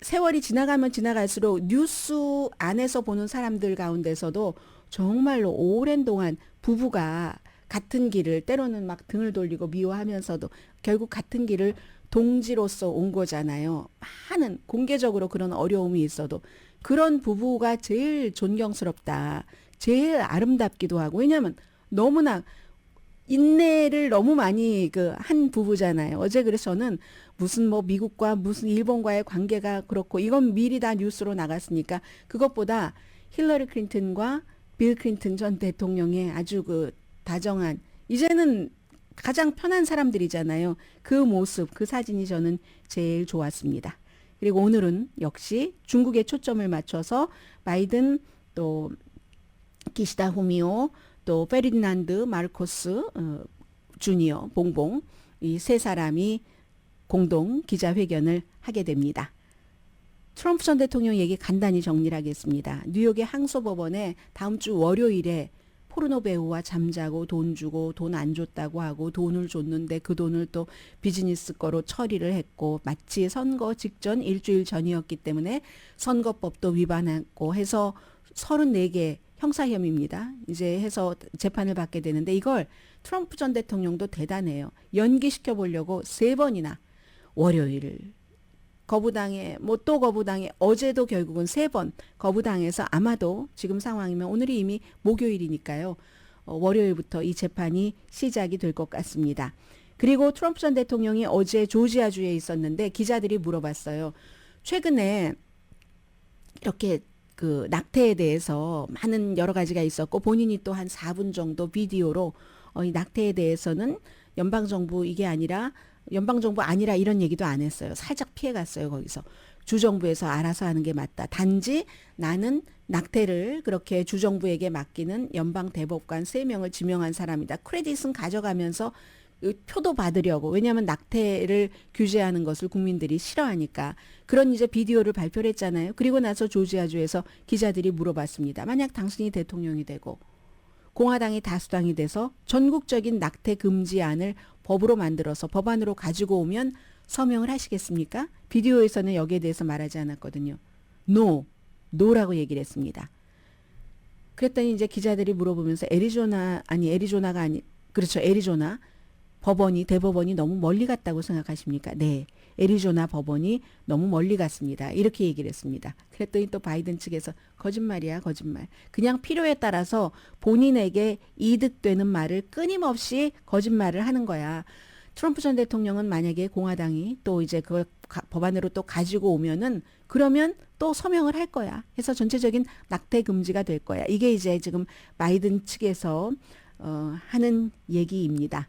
세월이 지나가면 지나갈수록 뉴스 안에서 보는 사람들 가운데서도 정말로 오랜 동안 부부가 같은 길을 때로는 막 등을 돌리고 미워하면서도 결국 같은 길을 동지로서 온 거잖아요. 많은 공개적으로 그런 어려움이 있어도 그런 부부가 제일 존경스럽다. 제일 아름답기도 하고 왜냐하면 너무나 인내를 너무 많이 그 한 부부잖아요. 어제 그래서 저는 무슨 뭐 미국과 무슨 일본과의 관계가 그렇고 이건 미리 다 뉴스로 나갔으니까 그것보다 힐러리 클린턴과 빌 클린턴 전 대통령의 아주 그 다정한 이제는 가장 편한 사람들이잖아요. 그 모습, 그 사진이 저는 제일 좋았습니다. 그리고 오늘은 역시 중국에 초점을 맞춰서 바이든 또 기시다 후미오 또 페르디난드 마르코스 주니어 봉봉 이 세 사람이 공동 기자회견을 하게 됩니다. 트럼프 전 대통령 얘기 간단히 정리를 하겠습니다. 뉴욕의 항소법원에 다음 주 월요일에 포르노 배우와 잠자고 돈 주고 돈 안 줬다고 하고 돈을 줬는데 그 돈을 또 비즈니스 거로 처리를 했고 마치 선거 직전 일주일 전이었기 때문에 선거법도 위반했고 해서 34개 형사 혐의입니다. 이제 해서 재판을 받게 되는데 이걸 트럼프 전 대통령도 대단해요. 연기시켜 보려고 3번이나 월요일 거부당해 뭐 또 거부당해 어제도 결국은 3번 거부당해서 아마도 지금 상황이면 오늘이 이미 목요일이니까요. 월요일부터 이 재판이 시작이 될 것 같습니다. 그리고 트럼프 전 대통령이 어제 조지아주에 있었는데 기자들이 물어봤어요. 최근에 이렇게 그 낙태에 대해서 많은 여러 가지가 있었고 본인이 또 한 4분 정도 비디오로 이 낙태에 대해서는 연방정부 이게 아니라 연방정부 아니라 이런 얘기도 안 했어요. 살짝 피해갔어요. 거기서. 주정부에서 알아서 하는 게 맞다. 단지 나는 낙태를 그렇게 주정부에게 맡기는 연방대법관 3명을 지명한 사람이다. 크레딧은 가져가면서 표도 받으려고. 왜냐하면 낙태를 규제하는 것을 국민들이 싫어하니까. 그런 이제 비디오를 발표를 했잖아요. 그리고 나서 조지아주에서 기자들이 물어봤습니다. 만약 당신이 대통령이 되고 공화당이 다수당이 돼서 전국적인 낙태 금지안을 법으로 만들어서 법안으로 가지고 오면 서명을 하시겠습니까? 비디오에서는 여기에 대해서 말하지 않았거든요. 노라고 얘기를 했습니다. 그랬더니 이제 기자들이 물어보면서 애리조나가 아니 그렇죠. 애리조나 대법원이 너무 멀리 갔다고 생각하십니까? 네. 애리조나 법원이 너무 멀리 갔습니다. 이렇게 얘기를 했습니다. 그랬더니 또 바이든 측에서 거짓말이야, 거짓말. 그냥 필요에 따라서 본인에게 이득되는 말을 끊임없이 거짓말을 하는 거야. 트럼프 전 대통령은 만약에 공화당이 또 이제 그걸 법안으로 또 가지고 오면은 그러면 또 서명을 할 거야. 해서 전체적인 낙태 금지가 될 거야. 이게 이제 지금 바이든 측에서 하는 얘기입니다.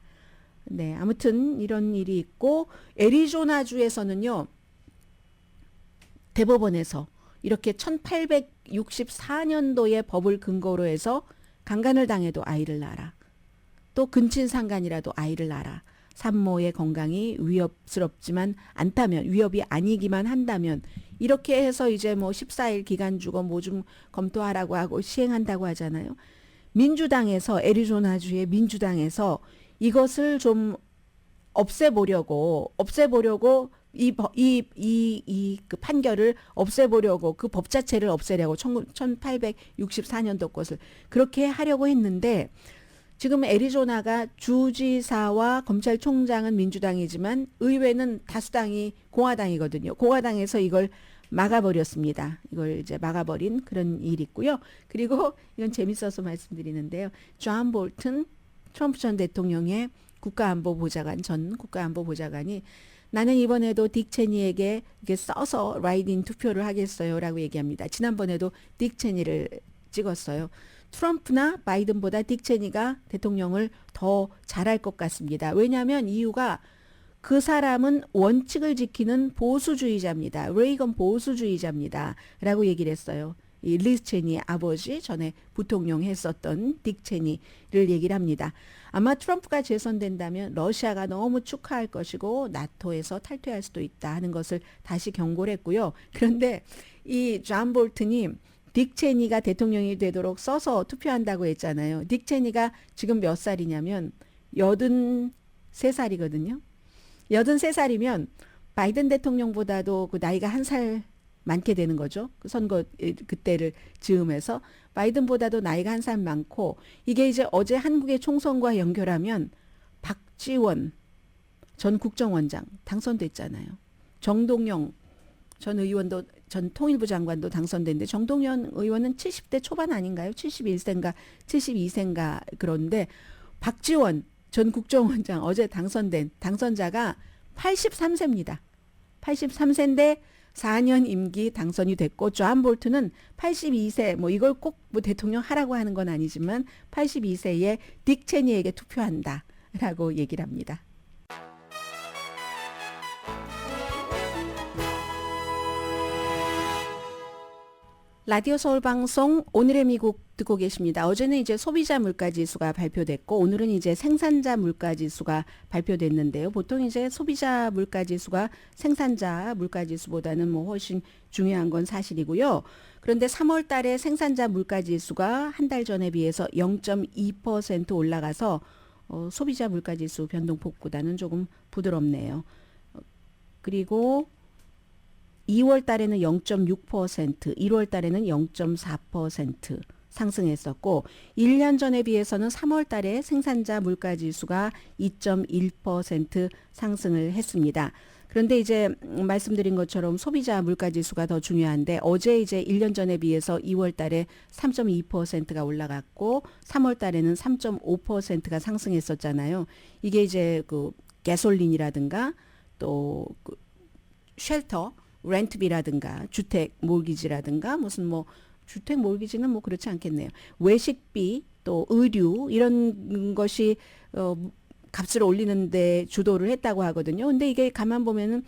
네, 아무튼 이런 일이 있고 애리조나주에서는요. 대법원에서 이렇게 1864년도의 법을 근거로 해서 강간을 당해도 아이를 낳아라. 또 근친상간이라도 아이를 낳아라. 산모의 건강이 위협스럽지만 않다면 위협이 아니기만 한다면 이렇게 해서 이제 뭐 14일 기간 주고 뭐 좀 검토하라고 하고 시행한다고 하잖아요. 민주당에서 애리조나주의 민주당에서 이것을 좀 없애보려고 그 판결을 없애보려고 그 법 자체를 없애려고 1864년도 것을 그렇게 하려고 했는데 지금 애리조나가 주지사와 검찰총장은 민주당이지만 의회는 다수당이 공화당이거든요. 공화당에서 이걸 막아버렸습니다. 이걸 이제 막아버린 그런 일이 있고요. 그리고 이건 재밌어서 말씀드리는데요. 존 볼튼 트럼프 전 대통령의 전 국가안보보좌관이 나는 이번에도 딕 체니에게 이렇게 써서 라이딩 투표를 하겠어요 라고 얘기합니다. 지난번에도 딕 체니를 찍었어요. 트럼프나 바이든보다 딕 체니가 대통령을 더 잘할 것 같습니다. 왜냐하면 이유가 그 사람은 원칙을 지키는 보수주의자입니다. 레이건 보수주의자입니다. 라고 얘기를 했어요. 이 리즈 체니의 아버지 전에 부통령 했었던 딕 체니를 얘기를 합니다. 아마 트럼프가 재선된다면 러시아가 너무 축하할 것이고 나토에서 탈퇴할 수도 있다 하는 것을 다시 경고를 했고요. 그런데 이 존 볼튼이 딕 체니가 대통령이 되도록 써서 투표한다고 했잖아요. 딕 체니가 지금 몇 살이냐면 83살이거든요. 83살이면 바이든 대통령보다도 그 나이가 한 살 많게 되는 거죠. 그 선거 그때를 즈음해서 바이든보다도 나이가 한 살 많고 이게 이제 어제 한국의 총선과 연결하면 박지원 전 국정원장 당선됐잖아요. 정동영 전 의원도 전 통일부 장관도 당선됐는데 정동영 의원은 70대 초반 아닌가요? 71세인가 72세인가 그런데 박지원 전 국정원장 어제 당선된 당선자가 83세입니다. 83세인데 4년 임기 당선이 됐고 존 볼튼은 82세 뭐 이걸 꼭 뭐 대통령 하라고 하는 건 아니지만 82세에 딕 체니에게 투표한다라고 얘기를 합니다. 라디오 서울 방송 오늘의 미국 듣고 계십니다. 어제는 이제 소비자 물가 지수가 발표됐고 오늘은 이제 생산자 물가 지수가 발표됐는데요. 보통 이제 소비자 물가 지수가 생산자 물가 지수보다는 뭐 훨씬 중요한 건 사실이고요. 그런데 3월 달에 생산자 물가 지수가 한 달 전에 비해서 0.2% 올라가서 소비자 물가 지수 변동폭보다는 조금 부드럽네요. 그리고 2월 달에는 0.6%, 1월 달에는 0.4% 상승했었고 1년 전에 비해서는 3월 달에 생산자 물가 지수가 2.1% 상승을 했습니다. 그런데 이제 말씀드린 것처럼 소비자 물가 지수가 더 중요한데 어제 이제 1년 전에 비해서 2월 달에 3.2%가 올라갔고 3월 달에는 3.5%가 상승했었잖아요. 이게 이제 그 가솔린이라든가 또 그 쉘터 렌트비라든가 주택 몰기지라든가 무슨 뭐 주택 몰기지는 뭐 그렇지 않겠네요. 외식비 또 의류 이런 것이 값을 올리는데 주도를 했다고 하거든요. 근데 이게 가만 보면은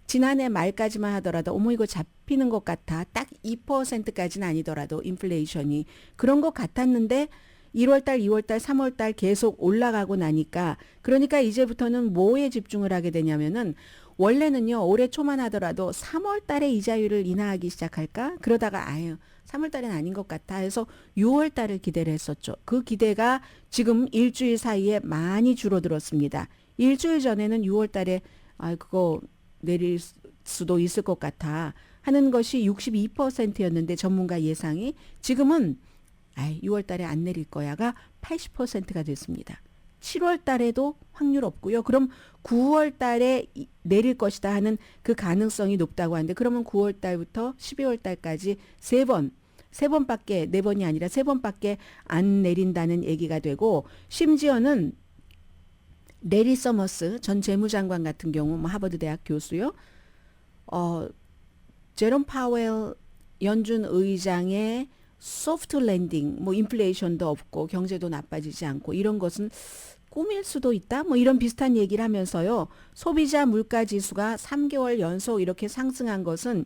지난해 말까지만 하더라도 어머 이거 잡히는 것 같아. 딱 2%까지는 아니더라도 인플레이션이 그런 것 같았는데 1월달, 2월달, 3월달 계속 올라가고 나니까 그러니까 이제부터는 뭐에 집중을 하게 되냐면은 원래는요 올해 초만 하더라도 3월 달에 이자율을 인하하기 시작할까? 그러다가 아유 3월 달은 아닌 것 같아 해서 6월 달을 기대를 했었죠. 그 기대가 지금 일주일 사이에 많이 줄어들었습니다. 일주일 전에는 6월 달에 그거 내릴 수도 있을 것 같아 하는 것이 62%였는데 전문가 예상이 지금은 6월 달에 안 내릴 거야가 80%가 됐습니다. 7월 달에도 확률 없고요. 그럼 9월 달에 내릴 것이다 하는 그 가능성이 높다고 하는데 그러면 9월 달부터 12월 달까지 세 번밖에 4번이 아니라 3번밖에 안 내린다는 얘기가 되고 심지어는 레리 서머스 전 재무장관 같은 경우 뭐 하버드 대학 교수요. 제롬 파웰 연준 의장의 소프트 랜딩, 뭐 인플레이션도 없고 경제도 나빠지지 않고 이런 것은 꿈일 수도 있다. 뭐 이런 비슷한 얘기를 하면서요. 소비자 물가 지수가 3개월 연속 이렇게 상승한 것은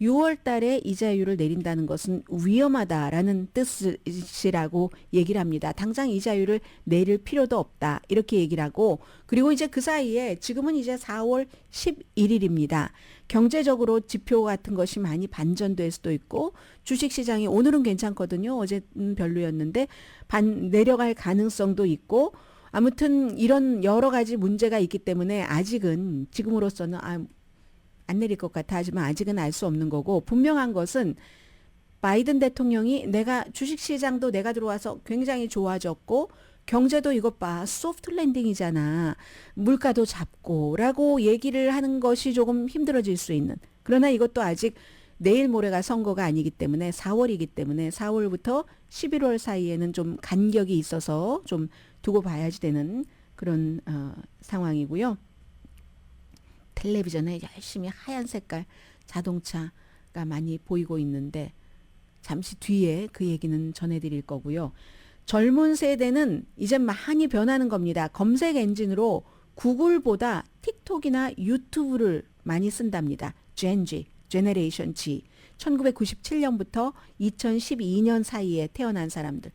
6월 달에 이자율을 내린다는 것은 위험하다라는 뜻이라고 얘기를 합니다. 당장 이자율을 내릴 필요도 없다. 이렇게 얘기를 하고 그리고 이제 그 사이에 지금은 이제 4월 11일입니다. 경제적으로 지표 같은 것이 많이 반전될 수도 있고 주식시장이 오늘은 괜찮거든요. 어제는 별로였는데 내려갈 가능성도 있고 아무튼 이런 여러 가지 문제가 있기 때문에 아직은 지금으로서는 안 내릴 것 같아 하지만 아직은 알 수 없는 거고 분명한 것은 바이든 대통령이 내가 주식시장도 내가 들어와서 굉장히 좋아졌고 경제도 이것 봐 소프트 랜딩이잖아. 물가도 잡고 라고 얘기를 하는 것이 조금 힘들어질 수 있는. 그러나 이것도 아직 내일 모레가 선거가 아니기 때문에 4월이기 때문에 4월부터 11월 사이에는 좀 간격이 있어서 좀 두고 봐야지 되는 그런 상황이고요. 텔레비전에 열심히 하얀 색깔 자동차가 많이 보이고 있는데 잠시 뒤에 그 얘기는 전해드릴 거고요. 젊은 세대는 이제 많이 변하는 겁니다. 검색 엔진으로 구글보다 틱톡이나 유튜브를 많이 쓴답니다. Gen Z, Generation G. 1997년부터 2012년 사이에 태어난 사람들.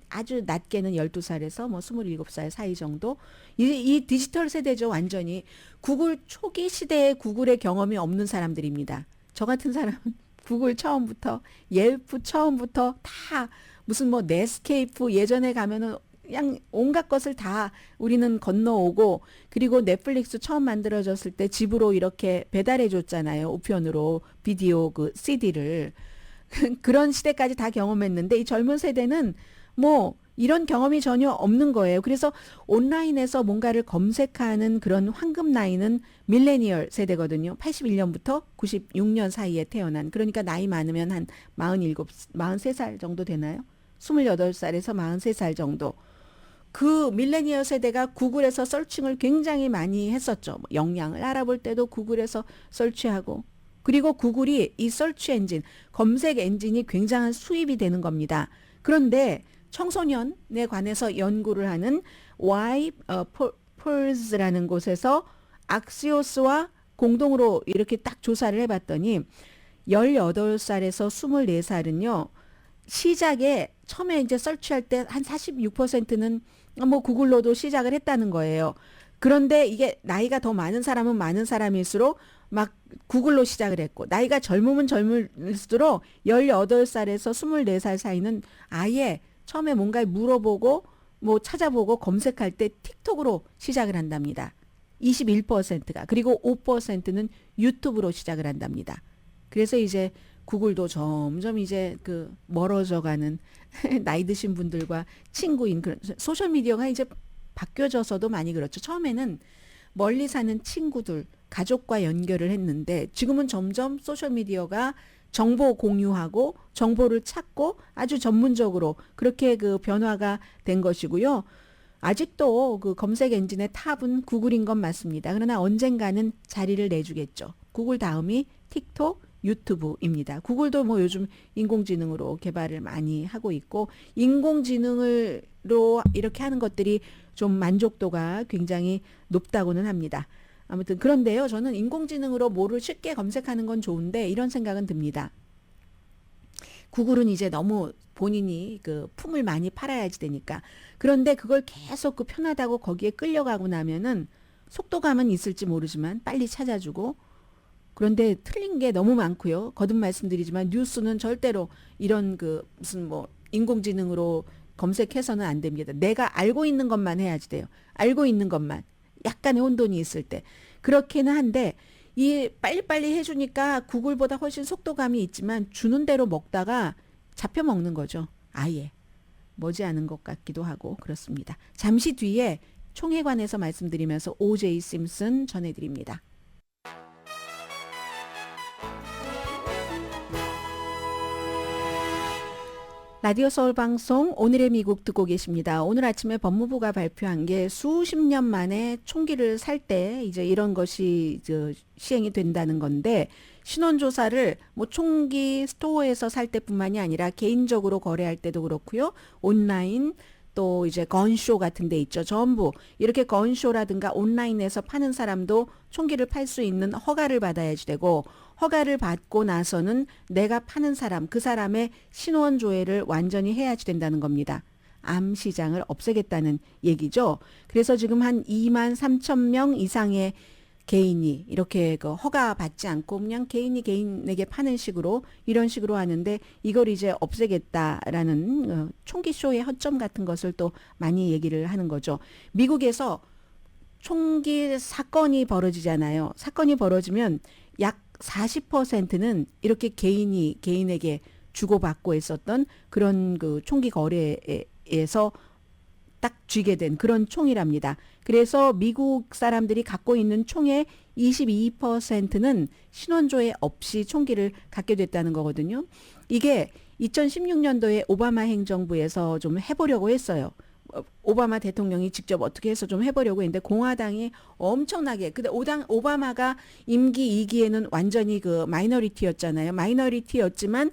아주 낮게는 12살에서 뭐 27살 사이 정도. 이 디지털 세대죠. 완전히. 구글 초기 시대에 구글의 경험이 없는 사람들입니다. 저 같은 사람은 구글 처음부터 옐프 처음부터 다 무슨 뭐 넷스케이프 예전에 가면은 그냥 온갖 것을 다 우리는 건너오고 그리고 넷플릭스 처음 만들어졌을 때 집으로 이렇게 배달해 줬잖아요. 우편으로 비디오 그 CD를 그런 시대까지 다 경험했는데 이 젊은 세대는 뭐 이런 경험이 전혀 없는 거예요. 그래서 온라인에서 뭔가를 검색하는 그런 황금 나이는 밀레니얼 세대거든요. 81년부터 96년 사이에 태어난. 그러니까 나이 많으면 한 47, 43살 정도 되나요? 28살에서 43살 정도. 그 밀레니얼 세대가 구글에서 서칭을 굉장히 많이 했었죠. 영양을 알아볼 때도 구글에서 서치하고. 그리고 구글이 이 서치 엔진, 검색 엔진이 굉장한 수입이 되는 겁니다. 그런데 청소년에 관해서 연구를 하는 YPulse라는 곳에서 악시오스와 공동으로 이렇게 딱 조사를 해봤더니 18살에서 24살은요. 시작에 처음에 이제 설치할 때 한 46%는 뭐 구글로도 시작을 했다는 거예요. 그런데 이게 나이가 더 많은 사람은 많은 사람일수록 막 구글로 시작을 했고 나이가 젊으면 젊을수록 18살에서 24살 사이는 아예 처음에 뭔가 물어보고 뭐 찾아보고 검색할 때 틱톡으로 시작을 한답니다. 21%가 그리고 5%는 유튜브로 시작을 한답니다. 그래서 이제 구글도 점점 이제 그 멀어져가는 나이 드신 분들과 친구인 그런 소셜미디어가 이제 바뀌어져서도 많이 그렇죠. 처음에는 멀리 사는 친구들, 가족과 연결을 했는데 지금은 점점 소셜미디어가 정보 공유하고 정보를 찾고 아주 전문적으로 그렇게 그 변화가 된 것이고요. 아직도 그 검색 엔진의 탑은 구글인 건 맞습니다. 그러나 언젠가는 자리를 내주겠죠. 구글 다음이 틱톡, 유튜브입니다. 구글도 뭐 요즘 인공지능으로 개발을 많이 하고 있고 인공지능으로 이렇게 하는 것들이 좀 만족도가 굉장히 높다고는 합니다. 아무튼 그런데요. 저는 인공지능으로 뭐를 쉽게 검색하는 건 좋은데 이런 생각은 듭니다. 구글은 이제 너무 본인이 그 품을 많이 팔아야지 되니까. 그런데 그걸 계속 그 편하다고 거기에 끌려가고 나면은 속도감은 있을지 모르지만 빨리 찾아주고 그런데 틀린 게 너무 많고요. 거듭 말씀드리지만 뉴스는 절대로 이런 그 무슨 뭐 인공지능으로 검색해서는 안 됩니다. 내가 알고 있는 것만 해야지 돼요. 알고 있는 것만. 약간의 혼돈이 있을 때. 그렇기는 한데 이 빨리빨리 해주니까 구글보다 훨씬 속도감이 있지만 주는 대로 먹다가 잡혀 먹는 거죠. 아예. 머지않은 것 같기도 하고 그렇습니다. 잠시 뒤에 총회 관해서 말씀드리면서 O.J. 심슨 전해드립니다. 라디오 서울 방송 오늘의 미국 듣고 계십니다. 오늘 아침에 법무부가 발표한 게 수십 년 만에 총기를 살 때 이제 이런 것이 시행이 된다는 건데 신원조사를 뭐 총기 스토어에서 살 때뿐만이 아니라 개인적으로 거래할 때도 그렇고요. 온라인 또 이제 건쇼 같은 데 있죠. 전부 이렇게 건쇼라든가 온라인에서 파는 사람도 총기를 팔 수 있는 허가를 받아야지 되고 허가를 받고 나서는 내가 파는 사람, 그 사람의 신원 조회를 완전히 해야지 된다는 겁니다. 암 시장을 없애겠다는 얘기죠. 그래서 지금 한 2만 3천 명 이상의 개인이 이렇게 그 허가 받지 않고 그냥 개인이 개인에게 파는 식으로 이런 식으로 하는데 이걸 이제 없애겠다라는 총기 쇼의 허점 같은 것을 또 많이 얘기를 하는 거죠. 미국에서 총기 사건이 벌어지잖아요. 사건이 벌어지면 약 40%는 이렇게 개인이 개인에게 주고받고 했었던 그런 그 총기 거래에서 딱 쥐게 된 그런 총이랍니다. 그래서 미국 사람들이 갖고 있는 총의 22%는 신원조회 없이 총기를 갖게 됐다는 거거든요. 이게 2016년도에 오바마 행정부에서 좀 해보려고 했어요. 오바마 대통령이 직접 어떻게 해서 좀 해보려고 했는데 공화당이 엄청나게 근데 오바마가 임기 2기에는 완전히 그 마이너리티였잖아요. 마이너리티였지만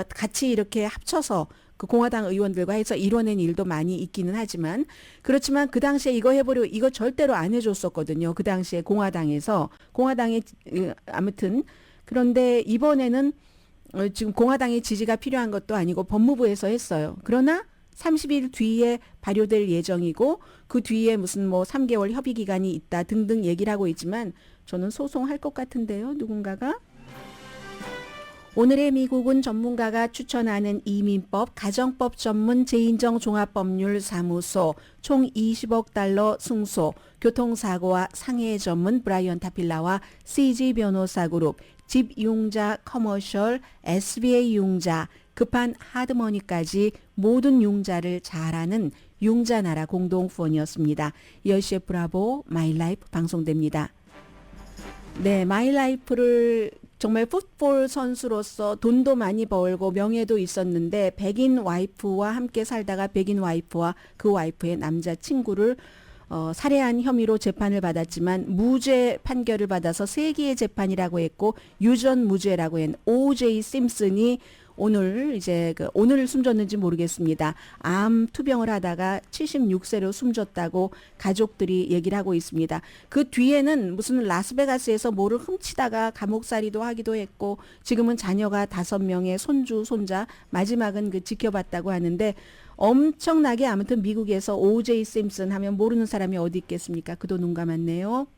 같이 이렇게 합쳐서 그 공화당 의원들과 해서 이뤄낸 일도 많이 있기는 하지만 그렇지만 그 당시에 이거 해보려고 이거 절대로 안 해줬었거든요. 그 당시에 공화당이 아무튼 그런데 이번에는 지금 공화당의 지지가 필요한 것도 아니고 법무부에서 했어요. 그러나 30일 뒤에 발효될 예정이고 그 뒤에 무슨 뭐 3개월 협의 기간이 있다 등등 얘기를 하고 있지만 저는 소송할 것 같은데요. 누군가가. 오늘의 미국은 전문가가 추천하는 이민법, 가정법 전문 재인정 종합법률사무소, 총 20억 달러 승소, 교통사고와 상해 전문 브라이언 타필라와 CG 변호사 그룹, 집융자 커머셜, SBA 융자, 급한 하드머니까지 모든 융자를 잘하는 융자나라 공동후원이었습니다. 10시에 브라보 마이라이프 방송됩니다. 네, 마이라이프를 정말 풋볼 선수로서 돈도 많이 벌고 명예도 있었는데 백인 와이프와 함께 살다가 백인 와이프와 그 와이프의 남자친구를 살해한 혐의로 재판을 받았지만 무죄 판결을 받아서 3기의 재판이라고 했고 유전 무죄라고 한 O.J. 심슨이 오늘 오늘 숨졌는지 모르겠습니다. 암 투병을 하다가 76세로 숨졌다고 가족들이 얘기를 하고 있습니다. 그 뒤에는 무슨 라스베가스에서 뭐를 훔치다가 감옥살이도 하기도 했고 지금은 자녀가 5명의 손주, 손자 마지막은 그 지켜봤다고 하는데 엄청나게 아무튼 미국에서 O.J. 심슨 하면 모르는 사람이 어디 있겠습니까? 그도 눈 감았네요.